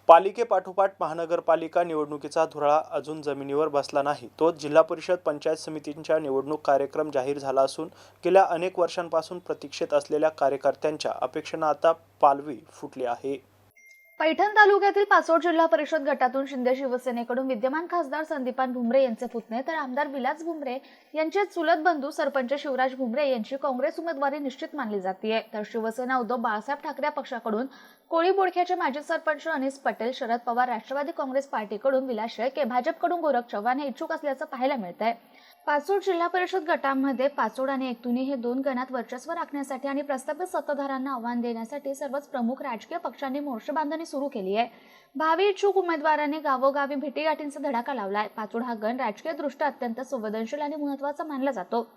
पालिकेपाठोपाठ महानगरपालिका निवडणुकीचा धुराळा अजून जमिनीवर बसला नाही. तोच जिल्हा परिषद पंचायत समितींच्या निवडणूक कार्यक्रम जाहीर झाला असून गेल्या अनेक वर्षांपासून प्रतीक्षेत असलेल्या कार्यकर्त्यांच्या अपेक्षांना आता पालवी फुटली आहे. पैठण तालुक्यातील पाचोड जिल्हा परिषद गटातून शिंदे शिवसेनेकडून विद्यमान खासदार संदीपान भुमरे यांचे पुतणे तर आमदार विलास भुमरे यांचे चुलत बंधू सरपंच शिवराज भुमरे यांची काँग्रेस उमेदवारी निश्चित मानली जाते. तर शिवसेना उद्धव बाळासाहेब ठाकरे पक्षाकडून कोळी बोडख्याचे माजी सरपंच अनिस पटेल, शरद पवार राष्ट्रवादी काँग्रेस पार्टीकडून विलास शेळके, भाजपकडून गोरख चव्हाण हे इच्छुक असल्याचं पाहायला मिळतंय. पाचोड जिल्हा परिषद गटामध्ये पाचोड आणि एकतुनी हे दोन गणात वर्चस्व राखण्यासाठी आणि प्रस्थापित सत्ताधाऱ्यांना आव्हान देण्यासाठी सर्वच प्रमुख राजकीय पक्षांनी मोर्चेबांधणी सुरू केली आहे. भावी इच्छुक उमेदवारांनी गावोगावी भेटीगाठींचा धडाका लावलाय. पाचोड हा गण राजकीयदृष्ट्या अत्यंत संवेदनशील आणि महत्त्वाचा मानला जातो.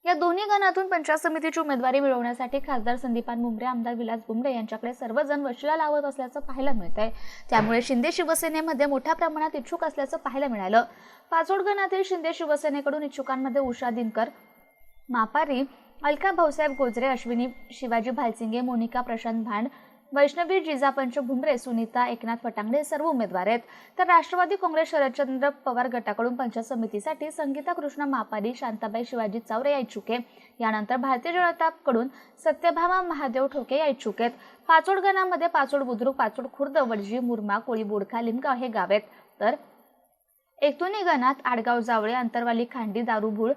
या दोन्ही गणातून पंचायत समितीची उमेदवारी मिळवण्यासाठी खासदार संदीपान भुमरे, आमदार विलास भुमरे यांच्याकडे सर्वजण वशिला लावत असल्याचं पाहायला मिळतंय. त्यामुळे शिंदे शिवसेनेमध्ये मोठ्या प्रमाणात इच्छुक असल्याचं पाहायला मिळालं. पाचोड गणातील शिंदे शिवसेनेकडून इच्छुकांमध्ये उषा दिनकर, मापारी, अलका भाऊसाहेब गोजरे, अश्विनी शिवाजी भालसिंगे, मोनिका प्रशांत भांड, वैष्णवी जिजापंच भुमरे, सुनीता एकनाथ फटांगडे हे सर्व उमेदवार आहेत. तर राष्ट्रवादी काँग्रेस शरदचंद्र पवार गटाकडून पंचायत समितीसाठी संगीता कृष्णा मापारी, शांताबाई शिवाजी चावरे या इच्छुक आहे. यानंतर भारतीय जनताकडून सत्यभामा महादेव ठोके या इच्छुक आहेत. पाचोड गणामध्ये पाचोड बुद्रुक, पाचोड खुर्द, वडजी, मुरमा, कोळी बोडखा, लिमगाव हे गाव आहेत. तर एकतुनी गणात आडगाव जावळे, अंतरवाली, खांडी, दारूभूळ,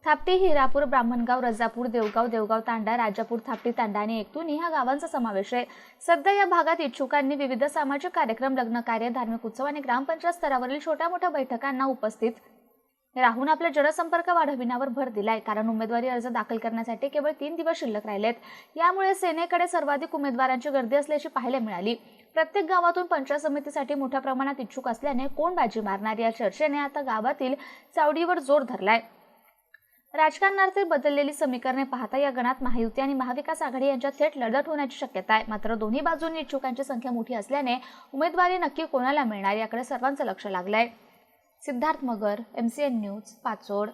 थापटी, हिरापूर, ब्राह्मणगाव, रजापूर, देवगाव, देवगाव तांडा, राजापूर, थापटी तांडा आणि एकतुनी ह्या गावांचा समावेश आहे. सध्या या भागात इच्छुकांनी विविध सामाजिक कार्यक्रम, लग्न कार्य, धार्मिक उत्सव आणि ग्रामपंचायत स्तरावरील छोट्या मोठ्या बैठकांना उपस्थित राहून आपला जनसंपर्क वाढविण्यावर भर दिलाय. कारण उमेदवारी अर्ज दाखल करण्यासाठी केवळ 3 दिवस शिल्लक राहिलेत. यामुळे सेनेकडे सर्वाधिक उमेदवारांची गर्दी असल्याची पाहायला मिळाली. प्रत्येक गावातून पंचायत समितीसाठी मोठ्या प्रमाणात इच्छुक असल्याने कोण बाजी मारणार या चर्चेने आता गावातील चावडीवर जोर धरलाय. राजकारणातील बदललेली समीकरणे पाहता या गणात महायुती आणि महाविकास आघाडी यांच्यात थेट लढत होण्याची शक्यता आहे. मात्र दोन्ही बाजूंनी इच्छुकांची संख्या मोठी असल्याने उमेदवारी नक्की कोणाला मिळणार याकडे सर्वांचं लक्ष लागलंय. सिद्धार्थ मगर, MCN न्यूज, पाचोड.